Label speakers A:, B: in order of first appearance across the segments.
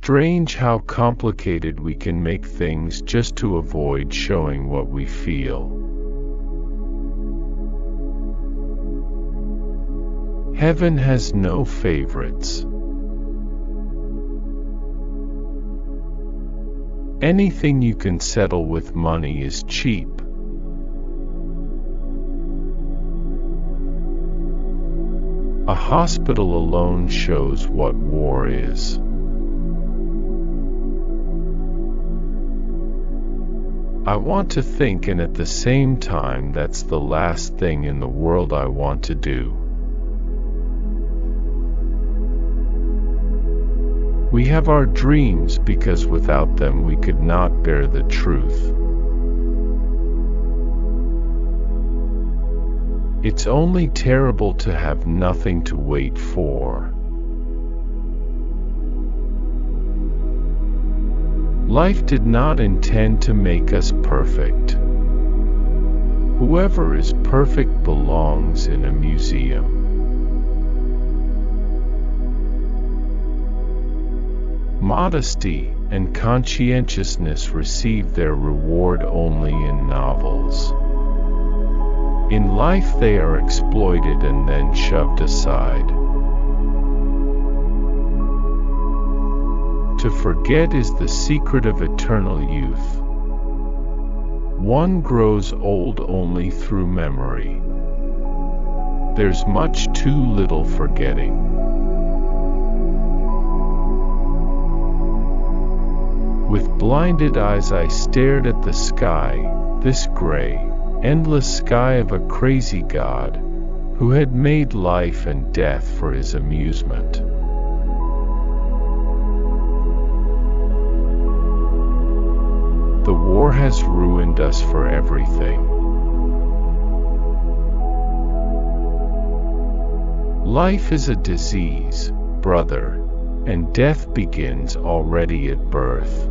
A: strange how complicated we can make things just to avoid showing what we feel. Heaven has no favorites. Anything you can settle with money is cheap. A hospital alone shows what war is. I want to think, and at the same time that's the last thing in the world I want to do. We have our dreams because without them we could not bear the truth. It's only terrible to have nothing to wait for. Life did not intend to make us perfect. Whoever is perfect belongs in a museum. Modesty and conscientiousness receive their reward only in novels. In life they are exploited and then shoved aside. To forget is the secret of eternal youth. One grows old only through memory. There's much too little forgetting. With blinded eyes I stared at the sky, this gray, endless sky of a crazy God, who had made life and death for his amusement. The war has ruined us for everything. Life is a disease, brother, and death begins already at birth.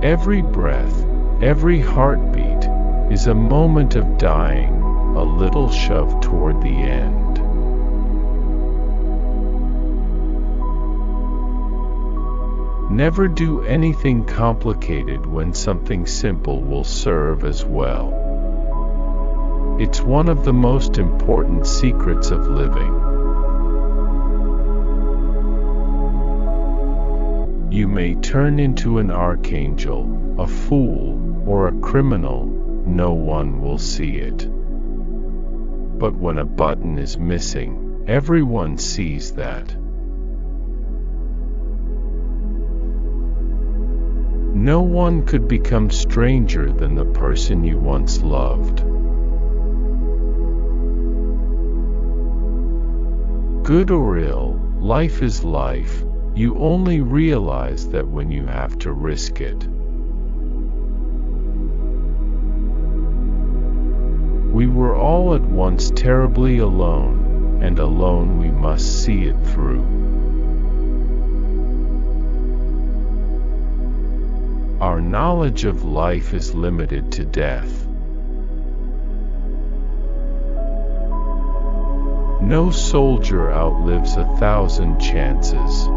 A: Every breath, every heartbeat, is a moment of dying, a little shove toward the end. Never do anything complicated when something simple will serve as well. It's one of the most important secrets of living. You may turn into an archangel, a fool, or a criminal, no one will see it. But when a button is missing, everyone sees that. No one could become stranger than the person you once loved. Good or ill, life is life. You only realize that when you have to risk it. We were all at once terribly alone, and alone we must see it through. Our knowledge of life is limited to death. No soldier outlives 1,000 chances.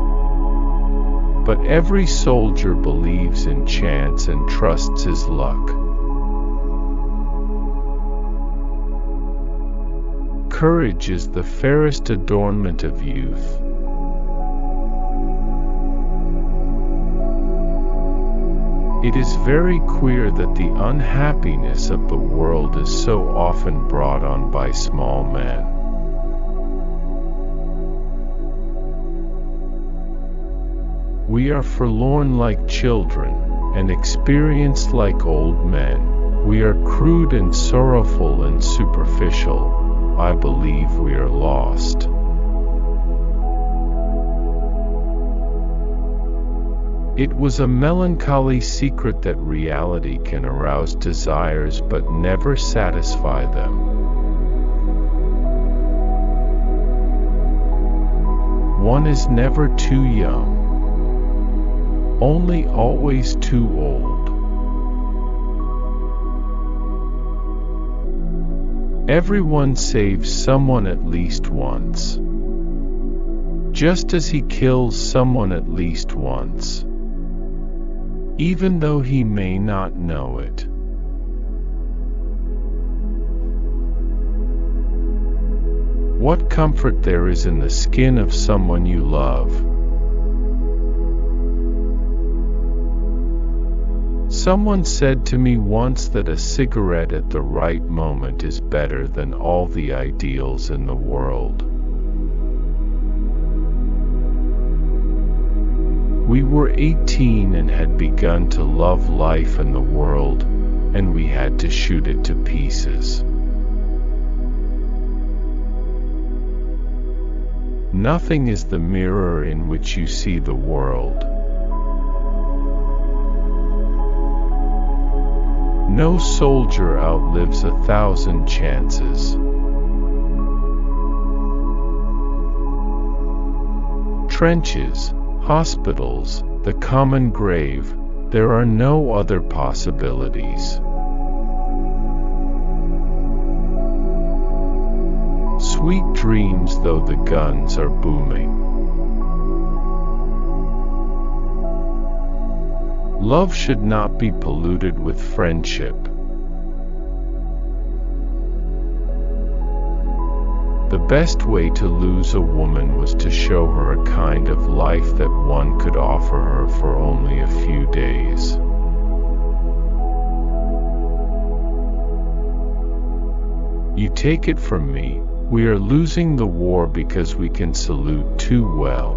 A: But every soldier believes in chance and trusts his luck. Courage is the fairest adornment of youth. It is very queer that the unhappiness of the world is so often brought on by small men. We are forlorn like children, and experienced like old men. We are crude and sorrowful and superficial. I believe we are lost. It was a melancholy secret that reality can arouse desires but never satisfy them. One is never too young. Only always too old. Everyone saves someone at least once. just as he kills someone at least once, even though he may not know it. What comfort there is in the skin of someone you love. Someone said to me once that a cigarette at the right moment is better than all the ideals in the world. We were 18 and had begun to love life and the world, and we had to shoot it to pieces. Nothing is the mirror in which you see the world. No soldier outlives 1,000 chances. Trenches, hospitals, the common grave, there are no other possibilities. Sweet dreams though the guns are booming. Love should not be polluted with friendship. The best way to lose a woman was to show her a kind of life that one could offer her for only a few days. You take it from me, we are losing the war because we can salute too well.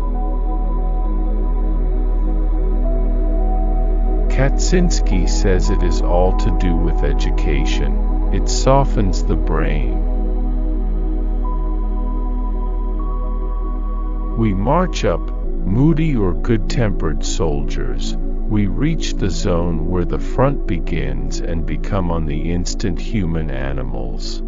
A: Kaczynski says it is all to do with education. It softens the brain. We march up, moody or good-tempered soldiers. We reach the zone where the front begins and become on the instant human animals.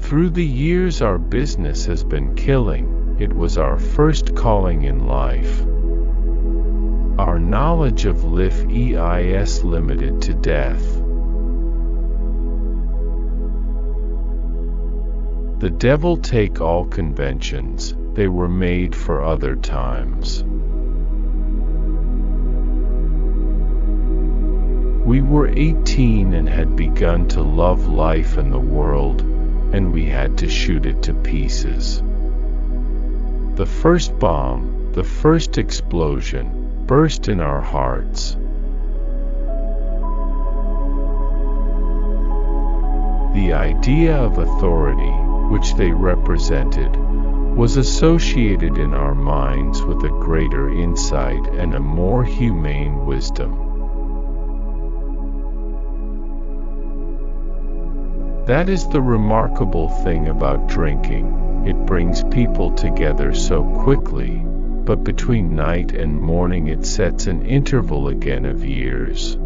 A: Through the years our business has been killing. It was our first calling in life. Our knowledge of life is limited to death. The devil take all conventions, they were made for other times. We were 18 and had begun to love life and the world, and we had to shoot it to pieces. The first bomb, the first explosion, burst in our hearts. The idea of authority, which they represented, was associated in our minds with a greater insight and a more humane wisdom. That is the remarkable thing about drinking. It brings people together so quickly, but between night and morning it sets an interval again of years.